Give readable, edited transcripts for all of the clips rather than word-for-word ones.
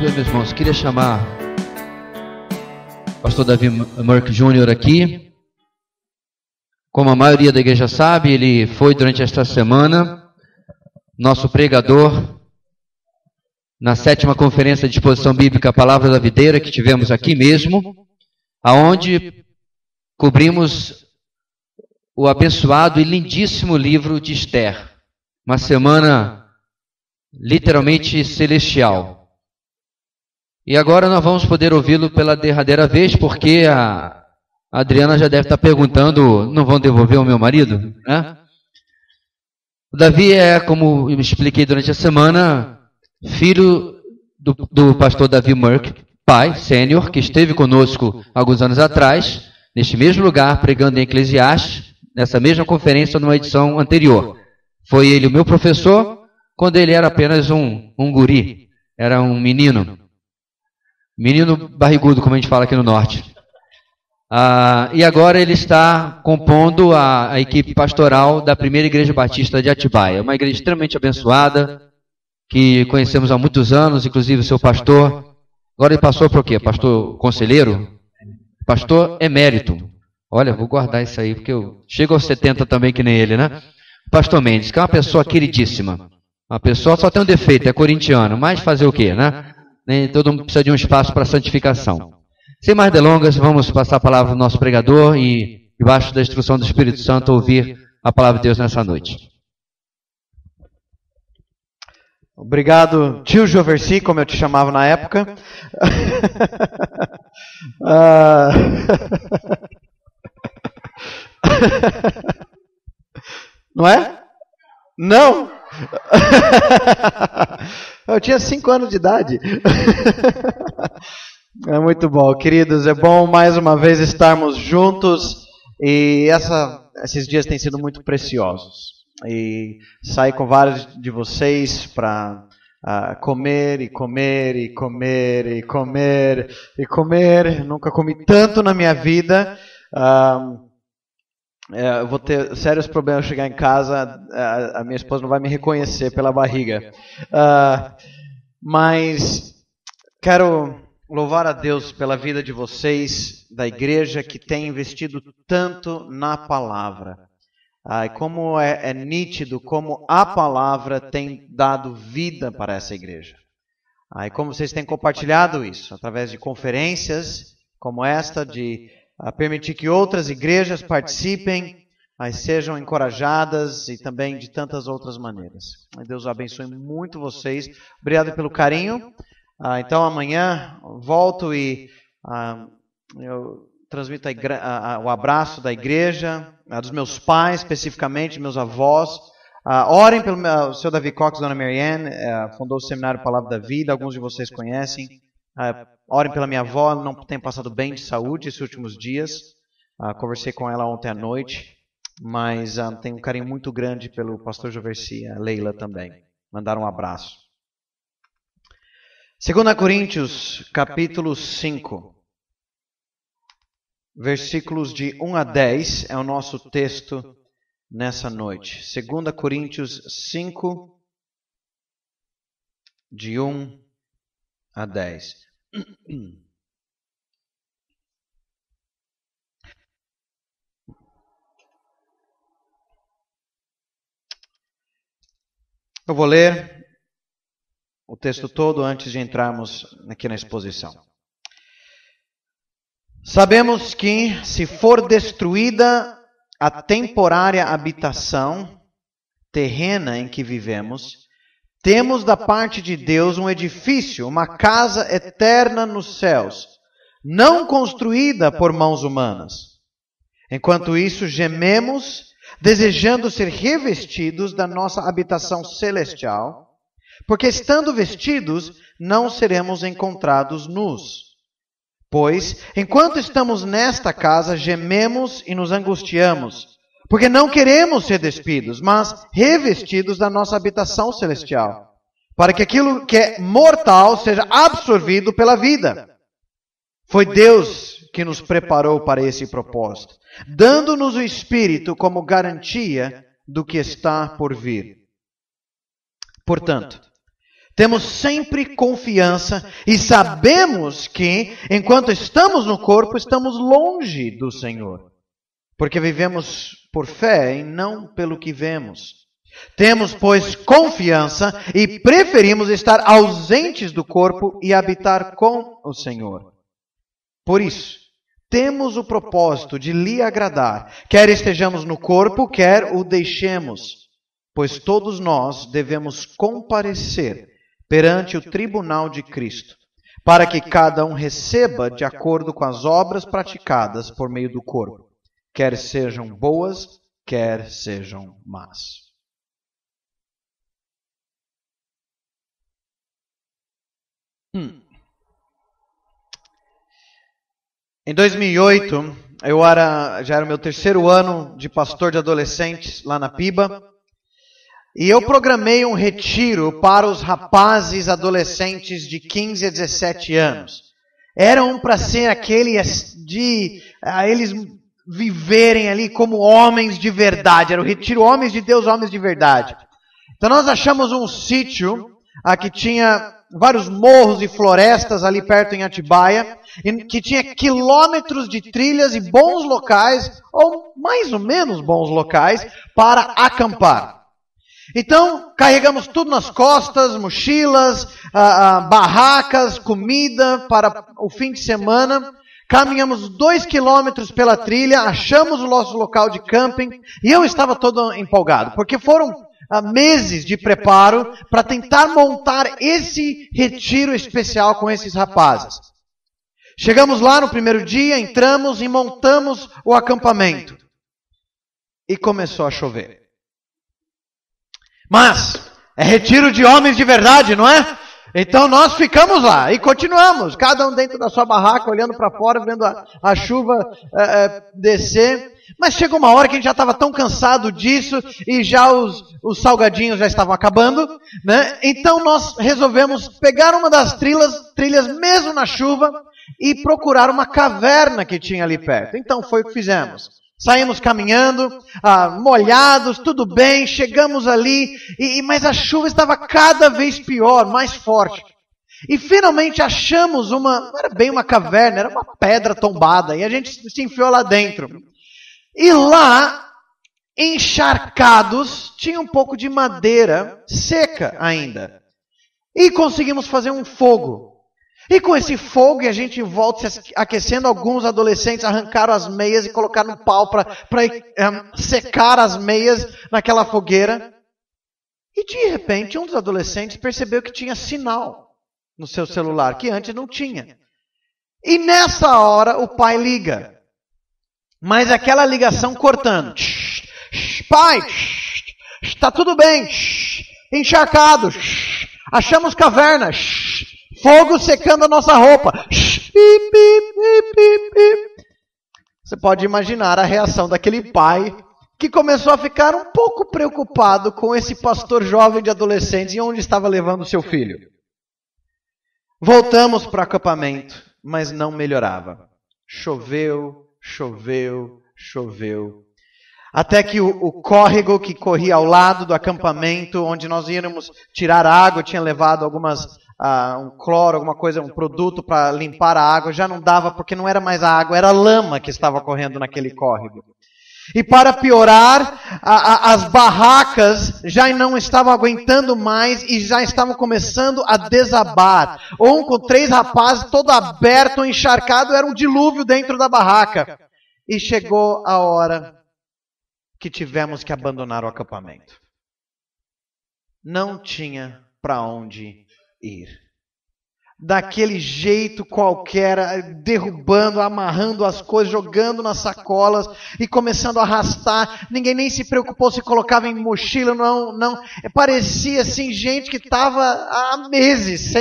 Meus irmãos, queria chamar o pastor Davi Murk Jr. aqui. Como a maioria da igreja sabe, ele foi durante esta semana nosso pregador na 7ª Conferência de Exposição Bíblica Palavra da Videira, que tivemos aqui mesmo, aonde cobrimos o abençoado e lindíssimo livro de Esther. Uma semana literalmente celestial. E agora nós vamos poder ouvi-lo pela derradeira vez, porque a Adriana já deve estar perguntando, não vão devolver o meu marido? Né? O Davi é, como eu expliquei durante a semana, filho do pastor Davi Murk, pai, sênior, que esteve conosco alguns anos atrás, neste mesmo lugar, pregando em Eclesiastes, nessa mesma conferência, numa edição anterior. Foi ele o meu professor, quando ele era apenas um guri, era um menino barrigudo, como a gente fala aqui no norte. E agora ele está compondo a equipe pastoral da primeira igreja batista de Atibaia, uma igreja extremamente abençoada, que conhecemos há muitos anos, inclusive o seu pastor. Agora ele passou para o quê? Pastor conselheiro? Pastor emérito. Olha, vou guardar isso aí, porque eu chego aos 70 também, que nem ele, né? Pastor Mendes, que é uma pessoa queridíssima. Uma pessoa só tem um defeito, é corintiano, mas fazer o quê, né? Nem todo mundo precisa de um espaço para santificação. Sem mais delongas, vamos passar a palavra ao nosso pregador e, debaixo da instrução do Espírito Santo, ouvir a palavra de Deus nessa noite. Obrigado, tio Joversi, como eu te chamava na época. Não é? Não! Eu tinha 5 anos de idade. É muito bom, queridos. É bom mais uma vez estarmos juntos. E esses dias têm sido muito preciosos. E sair com vários de vocês para comer e comer e comer e comer e comer. Nunca comi tanto na minha vida. Eu vou ter sérios problemas ao chegar em casa, a minha esposa não vai me reconhecer pela barriga. Mas quero louvar a Deus pela vida de vocês, da igreja que tem investido tanto na palavra. E como é nítido como a palavra tem dado vida para essa igreja. E como vocês têm compartilhado isso, através de conferências como esta, de permitir que outras igrejas participem, sejam encorajadas e também de tantas outras maneiras. Deus abençoe muito vocês. Obrigado pelo carinho. Então amanhã volto e eu transmito o abraço da igreja, dos meus pais especificamente, meus avós. Orem pelo seu Davi Cox, Dona Marianne, fundou o Seminário Palavra da Vida, alguns de vocês conhecem. Orem pela minha avó, ela não tem passado bem de saúde esses últimos dias. Conversei com ela ontem à noite, mas tenho um carinho muito grande pelo pastor Joversi, a Leila também. Mandaram um abraço. 2 Coríntios, capítulo 5, versículos de 1 a 10, é o nosso texto nessa noite. 2 Coríntios 5, de 1 a 10. Eu vou ler o texto todo antes de entrarmos aqui na exposição. Sabemos que, se for destruída a temporária habitação terrena em que vivemos, temos da parte de Deus um edifício, uma casa eterna nos céus, não construída por mãos humanas. Enquanto isso, gememos, desejando ser revestidos da nossa habitação celestial, porque estando vestidos, não seremos encontrados nus. Pois, enquanto estamos nesta casa, gememos e nos angustiamos, porque não queremos ser despidos, mas revestidos da nossa habitação celestial, para que aquilo que é mortal seja absorvido pela vida. Foi Deus que nos preparou para esse propósito, dando-nos o Espírito como garantia do que está por vir. Portanto, Temos sempre confiança e sabemos que, enquanto estamos no corpo, estamos longe do Senhor. Porque vivemos por fé e não pelo que vemos. Temos, pois, confiança e preferimos estar ausentes do corpo e habitar com o Senhor. Por isso, temos o propósito de lhe agradar, quer estejamos no corpo, quer o deixemos, pois todos nós devemos comparecer perante o tribunal de Cristo, para que cada um receba de acordo com as obras praticadas por meio do corpo, quer sejam boas, quer sejam más. Em 2008, já era o meu terceiro ano de pastor de adolescentes lá na Piba. E eu programei um retiro para os rapazes adolescentes de 15 a 17 anos. Eram para ser aquele de eles viverem ali como homens de verdade. Era o retiro Homens de Deus, Homens de Verdade. Então nós achamos um sítio que tinha vários morros e florestas ali perto em Atibaia, que tinha quilômetros de trilhas e bons locais, ou mais ou menos bons locais, para acampar. Então, carregamos tudo nas costas, mochilas, barracas, comida para o fim de semana. Caminhamos 2 quilômetros pela trilha, achamos o nosso local de camping, e eu estava todo empolgado, porque foram meses de preparo para tentar montar esse retiro especial com esses rapazes. Chegamos lá no primeiro dia, entramos e montamos o acampamento. E começou a chover. Mas é retiro de homens de verdade, não é? Então nós ficamos lá e continuamos, cada um dentro da sua barraca, olhando para fora, vendo a chuva descer. Mas chegou uma hora que a gente já estava tão cansado disso e já os salgadinhos já estavam acabando, né? Então nós resolvemos pegar uma das trilhas mesmo na chuva e procurar uma caverna que tinha ali perto. Então foi o que fizemos. Saímos caminhando, molhados, tudo bem, chegamos ali, mas a chuva estava cada vez pior, mais forte. E finalmente achamos não era bem uma caverna, era uma pedra tombada, e a gente se enfiou lá dentro. E lá, encharcados, tinha um pouco de madeira seca ainda. E conseguimos fazer um fogo. E com esse fogo, e a gente em volta se aquecendo, alguns adolescentes arrancaram as meias e colocaram no pau para secar as meias naquela fogueira. E de repente, um dos adolescentes percebeu que tinha sinal no seu celular, que antes não tinha. E nessa hora, o pai liga. Mas aquela ligação cortando. Pai, está tudo bem. Encharcado. Achamos cavernas. Fogo secando a nossa roupa. Você pode imaginar a reação daquele pai que começou a ficar um pouco preocupado com esse pastor jovem de adolescentes e onde estava levando o seu filho. Voltamos para o acampamento, mas não melhorava. Choveu. Até que o córrego que corria ao lado do acampamento, onde nós íamos tirar água, tinha levado um cloro, alguma coisa, um produto para limpar a água, já não dava porque não era mais a água, era a lama que estava correndo naquele córrego. E para piorar, as barracas já não estavam aguentando mais e já estavam começando a desabar. Com 3 rapazes, todo aberto, encharcado, era um dilúvio dentro da barraca. E chegou a hora que tivemos que abandonar o acampamento. Não tinha para onde ir. Daquele jeito qualquer, derrubando, amarrando as coisas, jogando nas sacolas e começando a arrastar. Ninguém nem se preocupou se colocava em mochila, não. Parecia assim, gente que estava há meses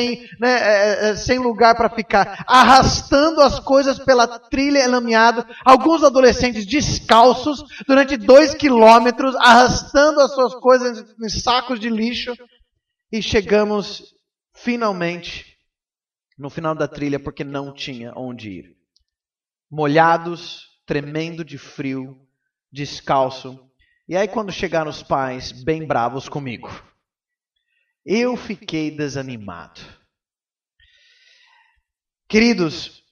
sem lugar para ficar, arrastando as coisas pela trilha lameada. Alguns adolescentes descalços durante 2 quilômetros, arrastando as suas coisas em sacos de lixo. E chegamos finalmente no final da trilha, porque não tinha onde ir. Molhados, tremendo de frio, descalço. E aí quando chegaram os pais, bem bravos comigo. eu fiquei desanimado. Queridos,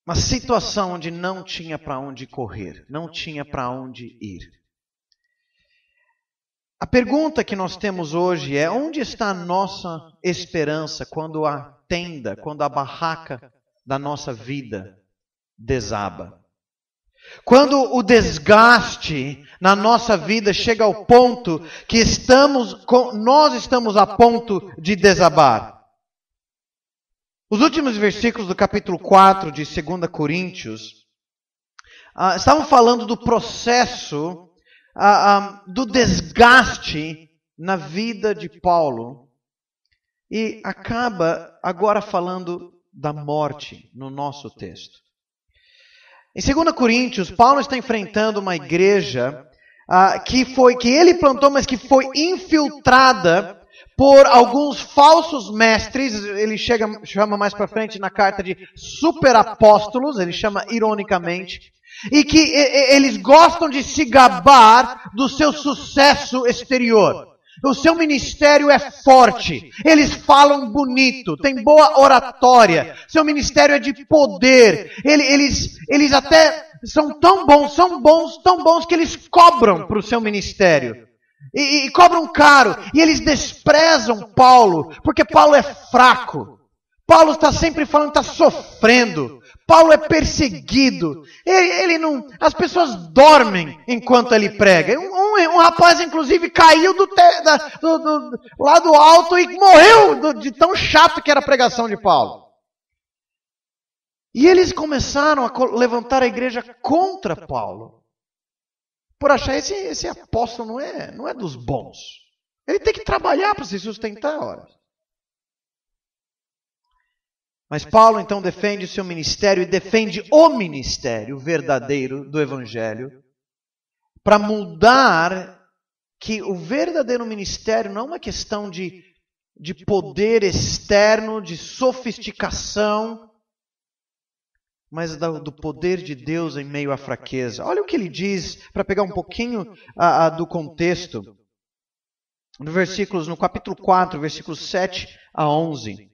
uma situação onde não tinha para onde correr, não tinha para onde ir. A pergunta que nós temos hoje é: onde está a nossa esperança quando a tenda, quando a barraca da nossa vida desaba? Quando o desgaste na nossa vida chega ao ponto que nós estamos a ponto de desabar. Os últimos versículos do capítulo 4 de 2 Coríntios estavam falando do processo do desgaste na vida de Paulo e acaba agora falando da morte no nosso texto. Em 2 Coríntios, Paulo está enfrentando uma igreja que ele plantou, mas que foi infiltrada por alguns falsos mestres. Ele chama mais para frente na carta de superapóstolos, ele chama ironicamente, e que eles gostam de se gabar do seu sucesso exterior. O seu ministério é forte, eles falam bonito, tem boa oratória, seu ministério é de poder, eles até são tão bons que eles cobram para o seu ministério. E cobram caro, e eles desprezam Paulo, porque Paulo é fraco. Paulo está sempre falando que está sofrendo. Paulo é perseguido. Ele não. As pessoas dormem enquanto ele prega. Um rapaz, inclusive, caiu do lado alto e morreu de tão chato que era a pregação de Paulo. E eles começaram a levantar a igreja contra Paulo, por achar esse apóstolo não é dos bons. Ele tem que trabalhar para se sustentar, ora. Mas Paulo então defende o seu ministério e defende o ministério verdadeiro do Evangelho para mudar que o verdadeiro ministério não é uma questão de poder externo, de sofisticação, mas do poder de Deus em meio à fraqueza. Olha o que ele diz, para pegar um pouquinho do contexto, no capítulo 4, versículos 7 a 11.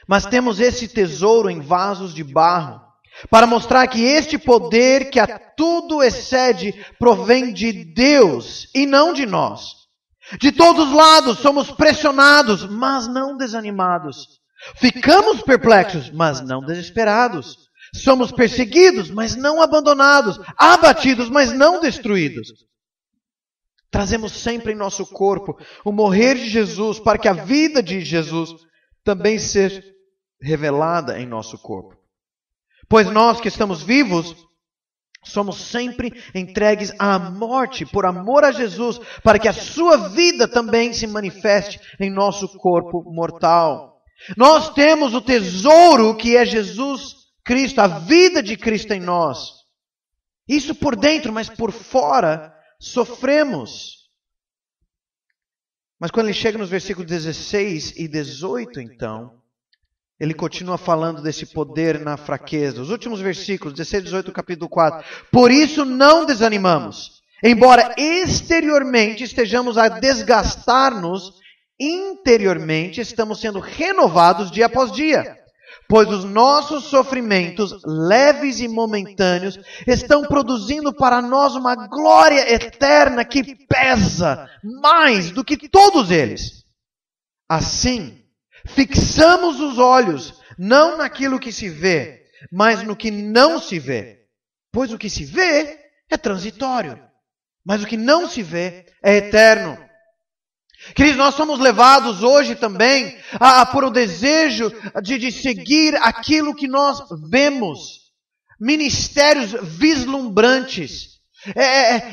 Mas temos esse tesouro em vasos de barro, para mostrar que este poder que a tudo excede provém de Deus e não de nós. De todos os lados somos pressionados, mas não desanimados. Ficamos perplexos, mas não desesperados. Somos perseguidos, mas não abandonados. Abatidos, mas não destruídos. Trazemos sempre em nosso corpo o morrer de Jesus, para que a vida de Jesus também seja revelada em nosso corpo. Pois nós que estamos vivos, somos sempre entregues à morte por amor a Jesus, para que a sua vida também se manifeste em nosso corpo mortal. Nós temos o tesouro que é Jesus Cristo, a vida de Cristo em nós. Isso por dentro, mas por fora sofremos. Mas quando ele chega nos versículos 16 e 18, então, ele continua falando desse poder na fraqueza. Os últimos versículos, 16 e 18 do capítulo 4. Por isso não desanimamos. Embora exteriormente estejamos a desgastar-nos, interiormente estamos sendo renovados dia após dia. Pois os nossos sofrimentos, leves e momentâneos, estão produzindo para nós uma glória eterna que pesa mais do que todos eles. Assim, fixamos os olhos, não naquilo que se vê, mas no que não se vê. Pois o que se vê é transitório, mas o que não se vê é eterno. Queridos, nós somos levados hoje também por o desejo de seguir aquilo que nós vemos. Ministérios vislumbrantes.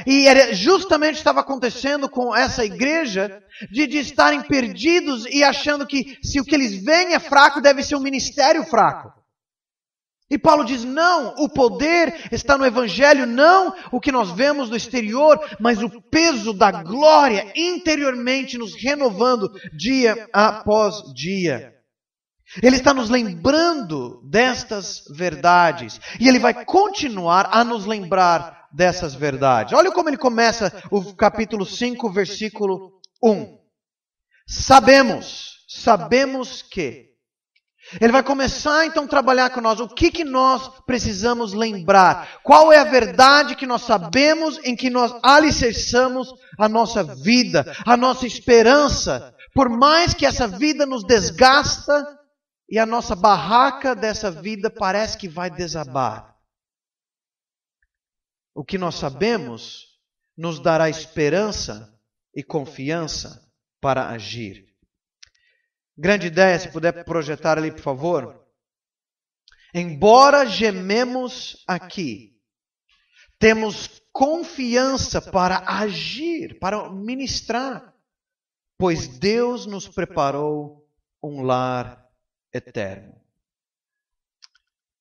E justamente estava acontecendo com essa igreja de estarem perdidos e achando que se o que eles veem é fraco, deve ser um ministério fraco. E Paulo diz, não, o poder está no Evangelho, não o que nós vemos no exterior, mas o peso da glória interiormente nos renovando dia após dia. Ele está nos lembrando destas verdades. E ele vai continuar a nos lembrar dessas verdades. Olha como ele começa o capítulo 5, versículo 1. Sabemos que. Ele vai começar então a trabalhar com nós. O que nós precisamos lembrar? Qual é a verdade que nós sabemos em que nós alicerçamos a nossa vida, a nossa esperança? Por mais que essa vida nos desgasta e a nossa barraca dessa vida parece que vai desabar. O que nós sabemos nos dará esperança e confiança para agir. Grande ideia, se puder projetar ali, por favor. Embora gememos aqui, temos confiança para agir, para ministrar, pois Deus nos preparou um lar eterno.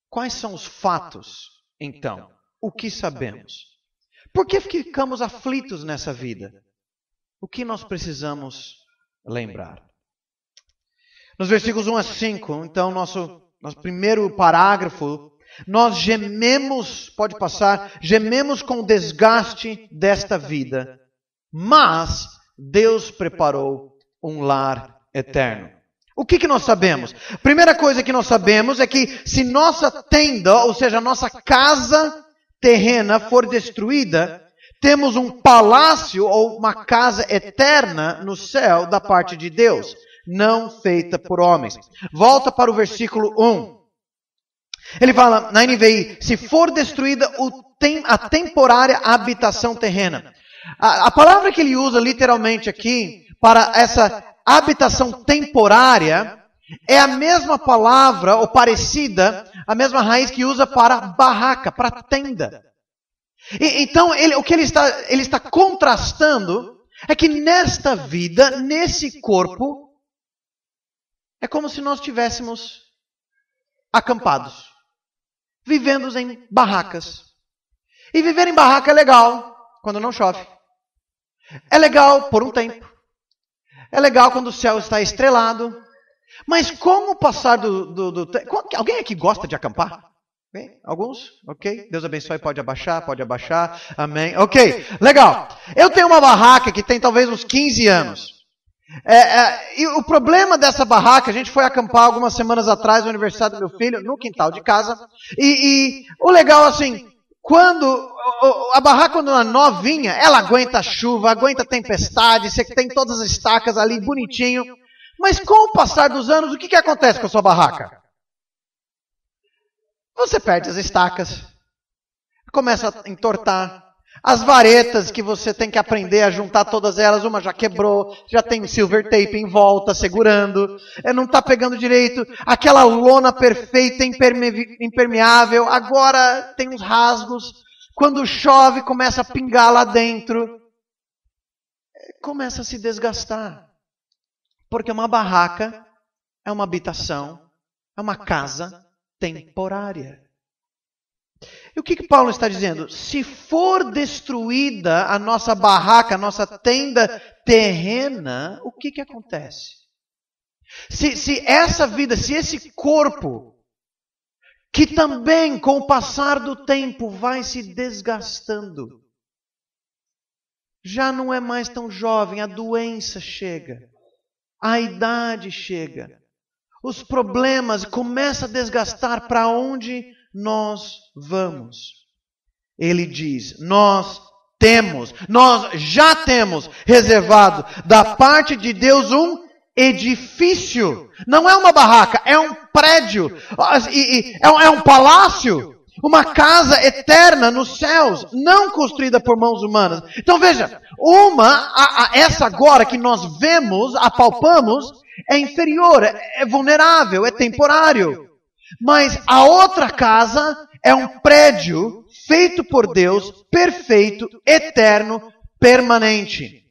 Quais são os fatos, então? O que sabemos? Por que ficamos aflitos nessa vida? O que nós precisamos lembrar? Nos versículos 1 a 5, então, nosso primeiro parágrafo, nós gememos, pode passar, gememos com o desgaste desta vida, mas Deus preparou um lar eterno. O que nós sabemos? Primeira coisa que nós sabemos é que se nossa tenda, ou seja, nossa casa terrena for destruída, temos um palácio ou uma casa eterna no céu da parte de Deus, não feita por homens. Volta para o versículo 1. Ele fala na NVI, se for destruída a temporária habitação terrena. A palavra que ele usa literalmente aqui para essa habitação temporária é a mesma palavra, ou parecida, a mesma raiz que usa para barraca, para tenda. Então, o que ele está contrastando é que nesta vida, nesse corpo, é como se nós estivéssemos acampados, vivendo em barracas. E viver em barraca é legal quando não chove. É legal por um tempo. É legal quando o céu está estrelado. Mas como o passar do tempo... Alguém aqui gosta de acampar? Okay? Alguns? Ok. Deus abençoe. Pode abaixar. Amém. Ok. Legal. Eu tenho uma barraca que tem talvez uns 15 anos. E o problema dessa barraca, a gente foi acampar algumas semanas atrás no aniversário do meu filho, no quintal de casa. E o legal assim, quando a barraca, quando ela é novinha, ela aguenta chuva, aguenta tempestade, você tem todas as estacas ali bonitinho. Mas com o passar dos anos, o que acontece com a sua barraca? Você perde as estacas, começa a entortar. As varetas que você tem que aprender a juntar todas elas, uma já quebrou, já tem silver tape em volta, segurando, não está pegando direito. Aquela lona perfeita, impermeável, agora tem uns rasgos. Quando chove, começa a pingar lá dentro. Começa a se desgastar. Porque uma barraca é uma habitação, é uma casa temporária. E o que Paulo está dizendo? Se for destruída a nossa barraca, a nossa tenda terrena, o que acontece? Se essa vida, se esse corpo, que também com o passar do tempo vai se desgastando, já não é mais tão jovem, a doença chega, a idade chega, os problemas começam a desgastar para onde nós vamos. Ele diz, nós já temos reservado da parte de Deus um edifício. Não é uma barraca, é um prédio, é um palácio, uma casa eterna nos céus, não construída por mãos humanas. Então veja, essa agora que nós vemos, apalpamos, é inferior, é vulnerável, é temporário. Mas a outra casa é um prédio feito por Deus, perfeito, eterno, permanente.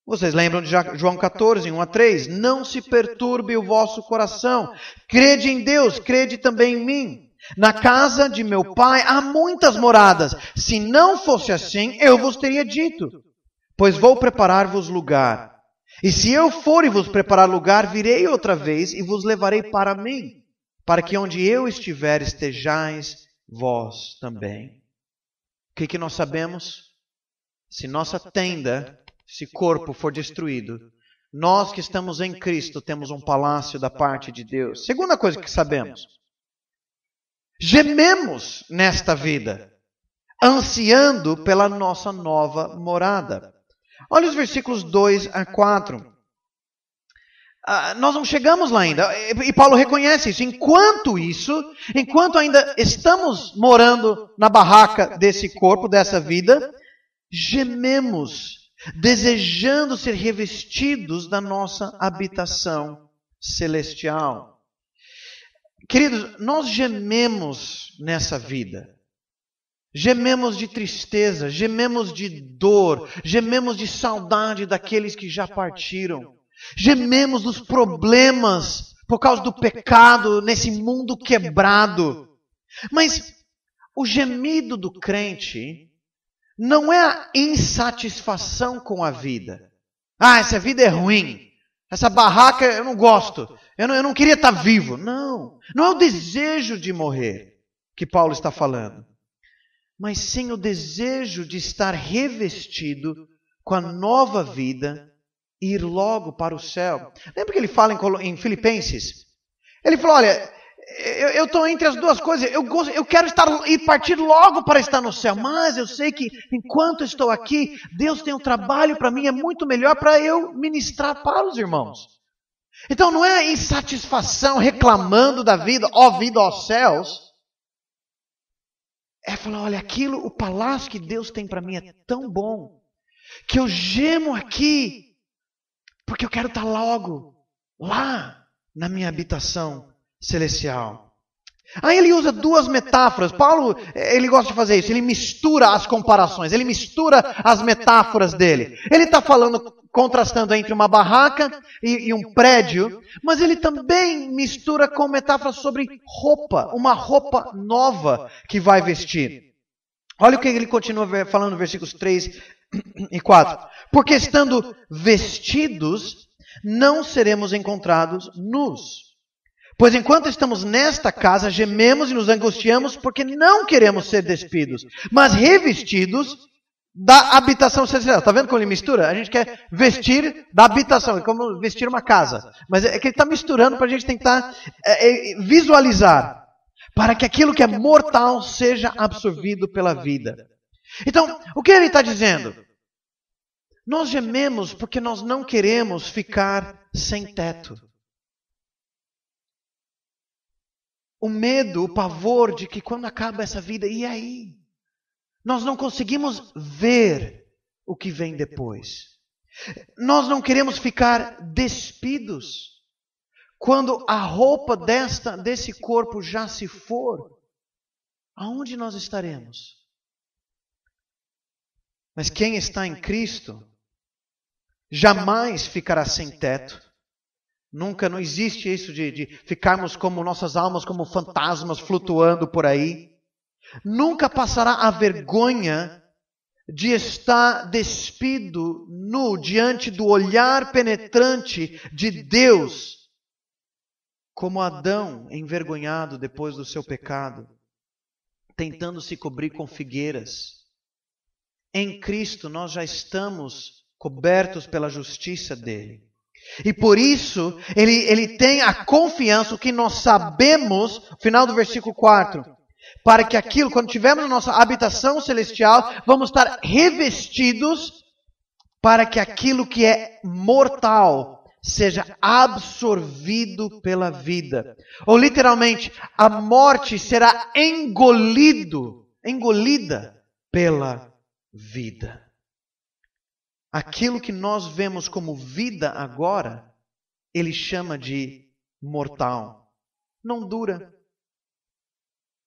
Vocês lembram de João 14, 1 a 3? Não se perturbe o vosso coração. Crede em Deus, crede também em mim. Na casa de meu pai há muitas moradas. Se não fosse assim, eu vos teria dito. Pois vou preparar-vos lugar. E se eu for e vos preparar lugar, virei outra vez e vos levarei para mim, para que onde eu estiver estejais vós também. O que nós sabemos? Se nossa tenda, esse corpo for destruído, nós que estamos em Cristo temos um palácio da parte de Deus. Segunda coisa que sabemos: gememos nesta vida, ansiando pela nossa nova morada. Olha os versículos 2 a 4. Nós não chegamos lá ainda, e Paulo reconhece isso. Enquanto ainda estamos morando na barraca desse corpo, dessa vida, gememos, desejando ser revestidos da nossa habitação celestial. Queridos, nós gememos nessa vida. Gememos de tristeza, gememos de dor, gememos de saudade daqueles que já partiram. Gememos dos problemas por causa do pecado nesse mundo quebrado. Mas o gemido do crente não é a insatisfação com a vida. Essa vida é ruim. Essa barraca eu não gosto. Eu não queria estar vivo. Não é o desejo de morrer que Paulo está falando. Mas sim o desejo de estar revestido com a nova vida e ir logo para o céu. Lembra que ele fala em Filipenses? Ele falou, olha, eu estou entre as duas coisas. Eu quero ir partir logo para estar no céu. Mas eu sei que enquanto estou aqui, Deus tem um trabalho para mim. É muito melhor para eu ministrar para os irmãos. Então não é a insatisfação reclamando da vida, ó vida, ó céus. É falar, olha, o palácio que Deus tem para mim é tão bom, que eu gemo aqui, porque eu quero estar logo lá na minha habitação celestial. Aí ele usa duas metáforas. Paulo, ele gosta de fazer isso. Ele mistura as comparações. Ele mistura as metáforas dele. Ele está falando, contrastando entre uma barraca e um prédio. Mas ele também mistura com metáforas sobre roupa. Uma roupa nova que vai vestir. Olha o que ele continua falando no versículos 3 e 4. Porque estando vestidos, não seremos encontrados nus. Pois enquanto estamos nesta casa, gememos e nos angustiamos porque não queremos ser despidos, mas revestidos da habitação celestial. Está vendo como ele mistura? A gente quer vestir da habitação, é como vestir uma casa. Mas é que ele está misturando para a gente tentar visualizar, para que aquilo que é mortal seja absorvido pela vida. Então, o que ele está dizendo? Nós gememos porque nós não queremos ficar sem teto. O medo, o pavor de que quando acaba essa vida, e aí? Nós não conseguimos ver o que vem depois. Nós não queremos ficar despidos. Quando a roupa desse corpo já se for, aonde nós estaremos? Mas quem está em Cristo jamais ficará sem teto. Nunca, não existe isso de ficarmos como nossas almas, como fantasmas flutuando por aí. Nunca passará a vergonha de estar despido, nu, diante do olhar penetrante de Deus. Como Adão, envergonhado depois do seu pecado, tentando se cobrir com figueiras. Em Cristo nós já estamos cobertos pela justiça dele. E por isso, ele tem a confiança, o que nós sabemos, final do versículo 4, para que aquilo, quando tivermos a nossa habitação celestial, vamos estar revestidos para que aquilo que é mortal seja absorvido pela vida. Ou literalmente, a morte será engolida pela vida. Aquilo que nós vemos como vida agora, ele chama de mortal. Não dura.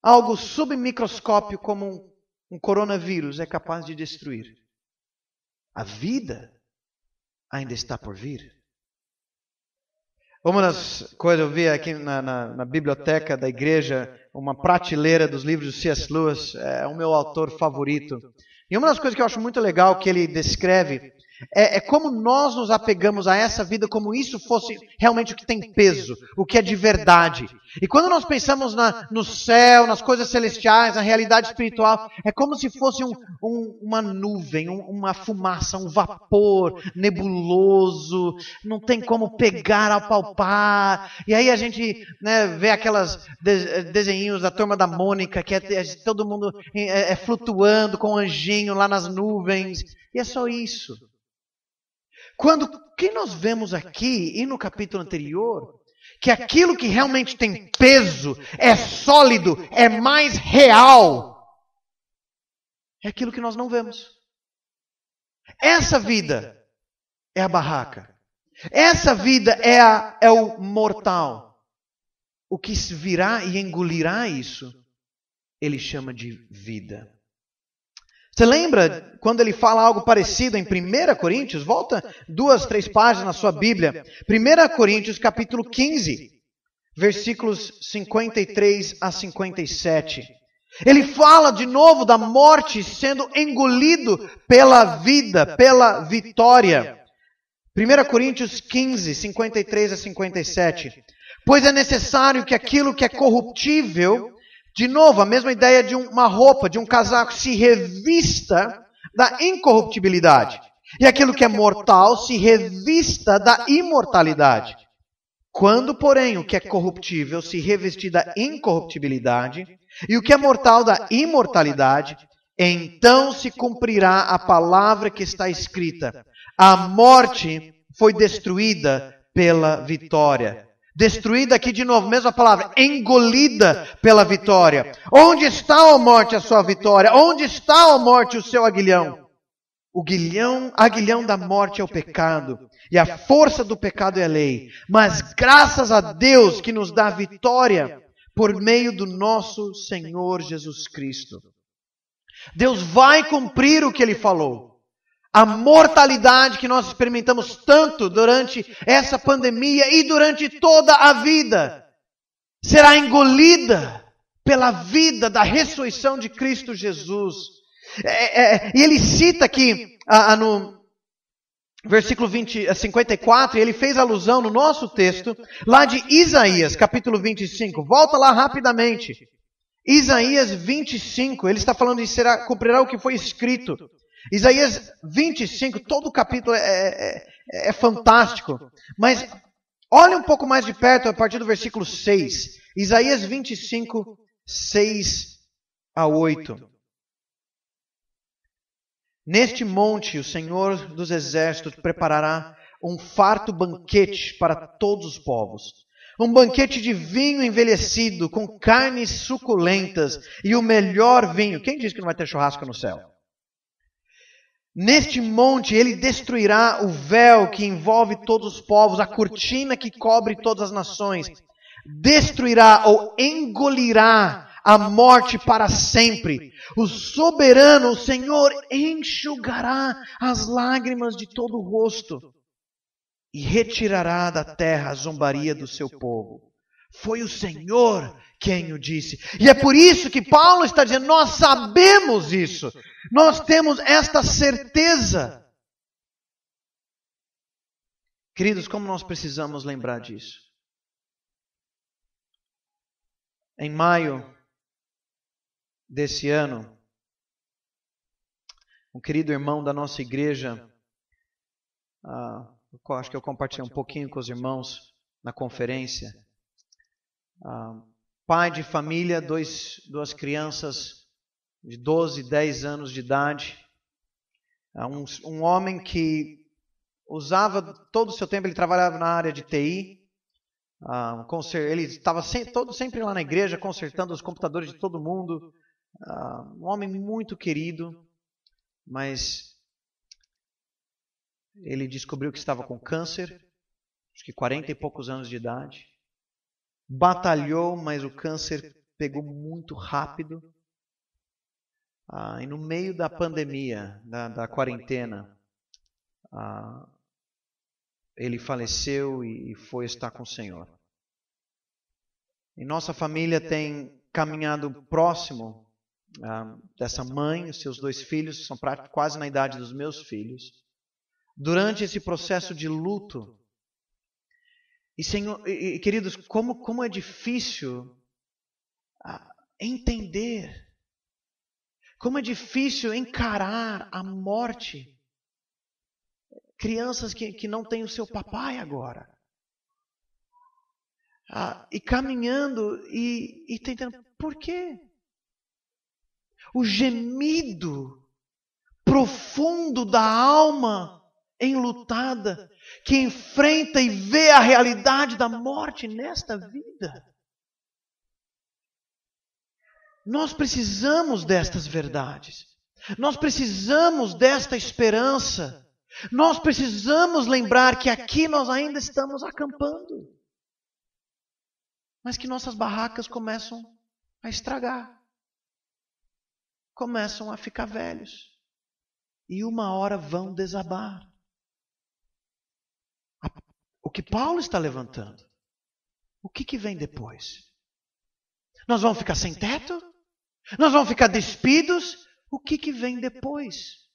Algo submicroscópio como um coronavírus é capaz de destruir. A vida ainda está por vir. Uma das coisas, eu vi aqui na biblioteca da igreja, uma prateleira dos livros de C.S. Lewis, é o meu autor favorito. E uma das coisas que eu acho muito legal que ele descreve é como nós nos apegamos a essa vida como isso fosse realmente o que tem peso, o que é de verdade. E quando nós pensamos no céu, nas coisas celestiais, na realidade espiritual, é como se fosse uma nuvem, uma fumaça, um vapor nebuloso, não tem como pegar, apalpar. E aí a gente, né, vê aquelas desenhinhos da Turma da Mônica, que todo mundo flutuando com um anjinho lá nas nuvens. E é só isso. Quando o que nós vemos aqui e no capítulo anterior, que aquilo que realmente tem peso, é sólido, é mais real, é aquilo que nós não vemos. Essa vida é a barraca. Essa vida é o mortal. O que virá e engolirá isso, ele chama de vida. Você lembra quando ele fala algo parecido em 1 Coríntios? Volta 2, 3 páginas na sua Bíblia. 1 Coríntios capítulo 15, versículos 53 a 57. Ele fala de novo da morte sendo engolido pela vida, pela vitória. 1 Coríntios 15, 53 a 57. Pois é necessário que aquilo que é corruptível, de novo, a mesma ideia de uma roupa, de um casaco, se revista da incorruptibilidade. E aquilo que é mortal se revista da imortalidade. Quando, porém, o que é corruptível se revestir da incorruptibilidade, e o que é mortal da imortalidade, então se cumprirá a palavra que está escrita. A morte foi destruída pela vitória. Destruída aqui de novo, mesma palavra, engolida pela vitória. Onde está, ó morte, a sua vitória? Onde está, ó morte, o seu aguilhão? O aguilhão da morte é o pecado, e a força do pecado é a lei. Mas graças a Deus que nos dá vitória por meio do nosso Senhor Jesus Cristo. Deus vai cumprir o que Ele falou. A mortalidade que nós experimentamos tanto durante essa pandemia e durante toda a vida será engolida pela vida da ressurreição de Cristo Jesus. E ele cita aqui no versículo 54, e ele fez alusão no nosso texto, lá de Isaías, capítulo 25. Volta lá rapidamente. Isaías 25, ele está falando de cumprirá o que foi escrito. Isaías 25, todo o capítulo é fantástico. Mas olhe um pouco mais de perto, a partir do versículo 6. Isaías 25, 6 a 8. Neste monte o Senhor dos Exércitos preparará um farto banquete para todos os povos. Um banquete de vinho envelhecido, com carnes suculentas e o melhor vinho. Quem diz que não vai ter churrasco no céu? Neste monte ele destruirá o véu que envolve todos os povos, a cortina que cobre todas as nações. Destruirá ou engolirá a morte para sempre. O soberano, o Senhor, enxugará as lágrimas de todo o rosto e retirará da terra a zombaria do seu povo. Foi o Senhor quem o disse. E é por isso que Paulo está dizendo, nós sabemos isso. Nós temos esta certeza. Queridos, como nós precisamos lembrar disso? Em maio desse ano, um querido irmão da nossa igreja, acho que eu compartilhei um pouquinho com os irmãos na conferência, pai de família, duas crianças de 12, 10 anos de idade, um homem que usava todo o seu tempo, ele trabalhava na área de TI, ele estava sempre lá na igreja, consertando os computadores de todo mundo, um homem muito querido, mas ele descobriu que estava com câncer, acho que 40 e poucos anos de idade, batalhou, mas o câncer pegou muito rápido, e no meio da pandemia, da quarentena, ele faleceu e foi estar com o Senhor. E nossa família tem caminhado próximo dessa mãe, os seus 2 filhos, são quase na idade dos meus filhos. durante esse processo de luto. E, Senhor, queridos, como é difícil entender, como é difícil encarar a morte. Crianças que não têm o seu papai agora. E caminhando e tentando. Por quê? O gemido profundo da alma enlutada, que enfrenta e vê a realidade da morte nesta vida. Nós precisamos destas verdades. Nós precisamos desta esperança. Nós precisamos lembrar que aqui nós ainda estamos acampando. Mas que nossas barracas começam a estragar. Começam a ficar velhos. E uma hora vão desabar. O que Paulo está levantando? O que vem depois? Nós vamos ficar sem teto? Nós vamos ficar despidos? O que vem depois?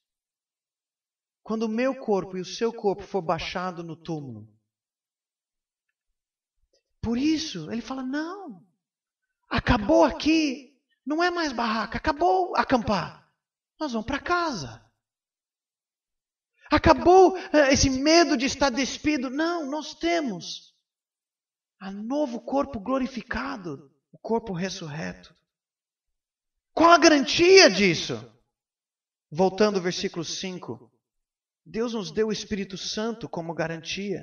Quando o meu corpo e o seu corpo for baixado no túmulo. Por isso, ele fala, não. Acabou aqui. Não é mais barraca. Acabou acampar. Nós vamos para casa. Acabou esse medo de estar despido. Não, nós temos a novo corpo glorificado. O corpo ressurreto. Qual a garantia disso? Voltando ao versículo 5. Deus nos deu o Espírito Santo como garantia.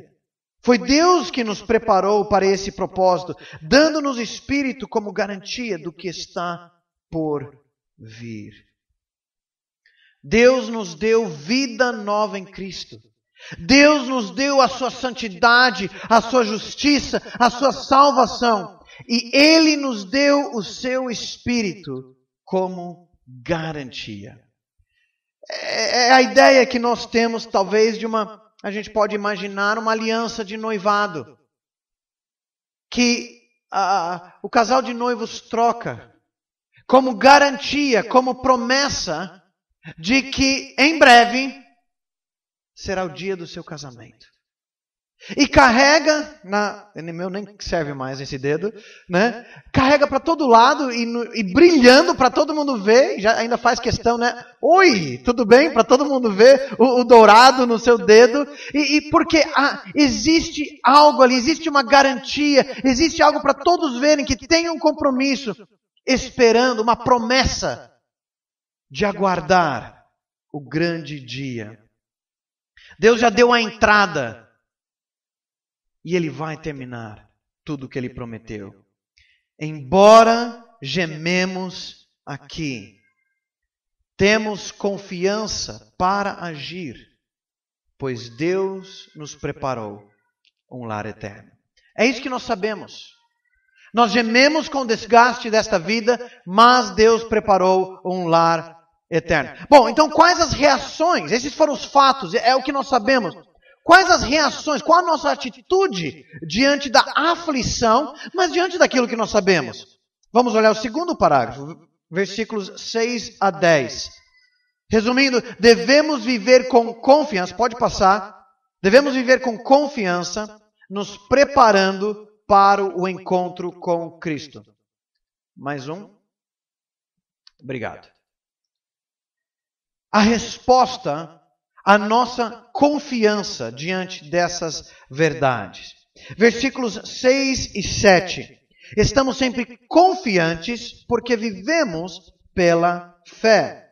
Foi Deus que nos preparou para esse propósito, dando-nos o Espírito como garantia do que está por vir. Deus nos deu vida nova em Cristo. Deus nos deu a sua santidade, a sua justiça, a sua salvação. E Ele nos deu o seu Espírito como garantia. É a ideia que nós temos, talvez, a gente pode imaginar uma aliança de noivado. Que o casal de noivos troca como garantia, como promessa de que em breve será o dia do seu casamento. E carrega, meu nem serve mais esse dedo, né? Carrega para todo lado e brilhando para todo mundo ver, já ainda faz questão, né? Oi, tudo bem? Para todo mundo ver o dourado no seu dedo. E porque existe algo ali, existe uma garantia, existe algo para todos verem que tem um compromisso, esperando, uma promessa de aguardar o grande dia. Deus já deu a entrada. E Ele vai terminar tudo o que Ele prometeu. Embora gememos aqui, temos confiança para agir, pois Deus nos preparou um lar eterno. É isso que nós sabemos. Nós gememos com o desgaste desta vida, mas Deus preparou um lar eterno. Bom, então quais as reações? Esses foram os fatos, é o que nós sabemos. Quais as reações, qual a nossa atitude diante da aflição, mas diante daquilo que nós sabemos? Vamos olhar o segundo parágrafo, versículos 6 a 10. Resumindo, devemos viver com confiança, pode passar, devemos viver com confiança, nos preparando para o encontro com Cristo. Mais um? Obrigado. A resposta a nossa confiança diante dessas verdades. Versículos 6 e 7. Estamos sempre confiantes porque vivemos pela fé.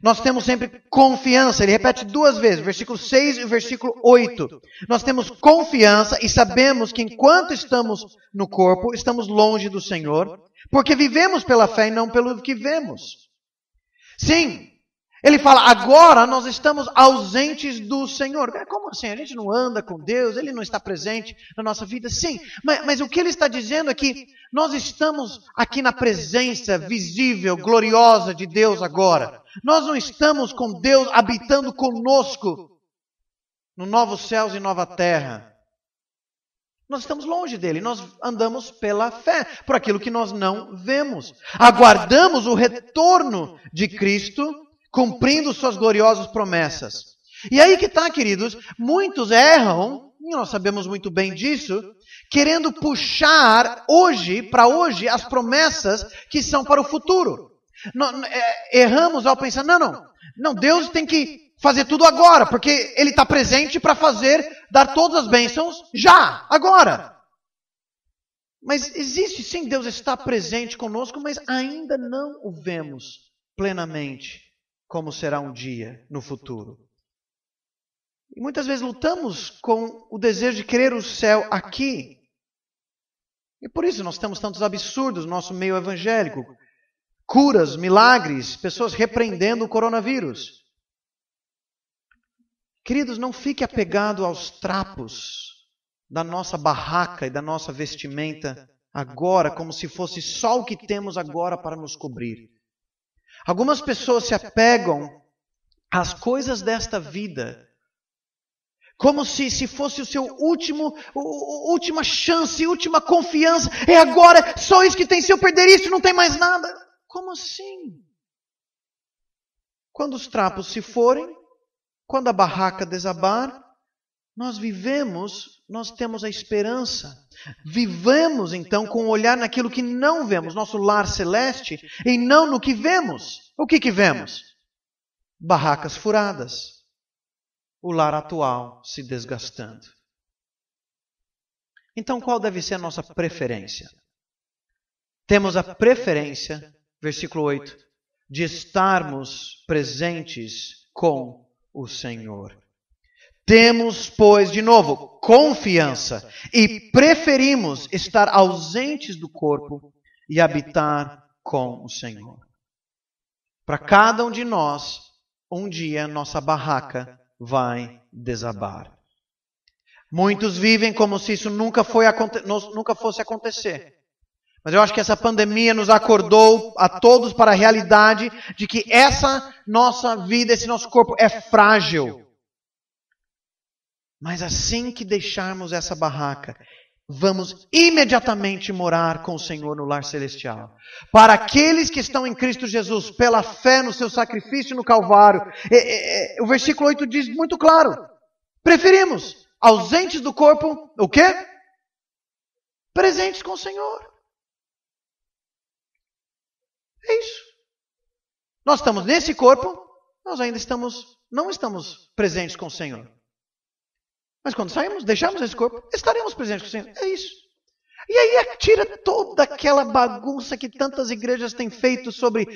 Nós temos sempre confiança. Ele repete duas vezes, versículo 6 e versículo 8. Nós temos confiança e sabemos que enquanto estamos no corpo, estamos longe do Senhor, porque vivemos pela fé e não pelo que vemos. Sim. Ele fala, agora nós estamos ausentes do Senhor. Como assim? A gente não anda com Deus, Ele não está presente na nossa vida? Sim, mas o que Ele está dizendo é que nós estamos aqui na presença visível, gloriosa de Deus agora. Nós não estamos com Deus habitando conosco no novos céus e nova terra. Nós estamos longe dele, nós andamos pela fé, por aquilo que nós não vemos. Aguardamos o retorno de Cristo, cumprindo suas gloriosas promessas. E aí que está, queridos, muitos erram, e nós sabemos muito bem disso, querendo puxar para hoje, as promessas que são para o futuro. Erramos ao pensar, não, Deus tem que fazer tudo agora, porque Ele está presente para dar todas as bênçãos já, agora. Mas existe sim, Deus está presente conosco, mas ainda não o vemos plenamente como será um dia no futuro. E muitas vezes lutamos com o desejo de querer o céu aqui. E por isso nós temos tantos absurdos no nosso meio evangélico. Curas, milagres, pessoas repreendendo o coronavírus. Queridos, não fique apegado aos trapos da nossa barraca e da nossa vestimenta agora, como se fosse só o que temos agora para nos cobrir. Algumas pessoas se apegam às coisas desta vida, como se fosse o seu última chance, última confiança. É agora, só isso que tem. Se eu perder isso, não tem mais nada. Como assim? Quando os trapos se forem, quando a barraca desabar, nós temos a esperança. Vivemos então com o olhar naquilo que não vemos, nosso lar celeste, e não no que vemos. O que vemos? Barracas furadas. O lar atual se desgastando. Então, qual deve ser a nossa preferência? Temos a preferência, versículo 8, de estarmos presentes com o Senhor. Temos, pois, de novo, confiança e preferimos estar ausentes do corpo e habitar com o Senhor. Para cada um de nós, um dia nossa barraca vai desabar. Muitos vivem como se isso nunca fosse acontecer. Mas eu acho que essa pandemia nos acordou a todos para a realidade de que essa nossa vida, esse nosso corpo é frágil. Mas assim que deixarmos essa barraca, vamos imediatamente morar com o Senhor no lar celestial. Para aqueles que estão em Cristo Jesus, pela fé no seu sacrifício no Calvário, o versículo 8 diz muito claro: preferimos, ausentes do corpo, o quê? Presentes com o Senhor. É isso. Nós estamos nesse corpo, nós ainda não estamos presentes com o Senhor. Mas quando saímos, deixamos esse corpo, estaremos presentes com o Senhor. É isso. E aí tira toda aquela bagunça que tantas igrejas têm feito sobre,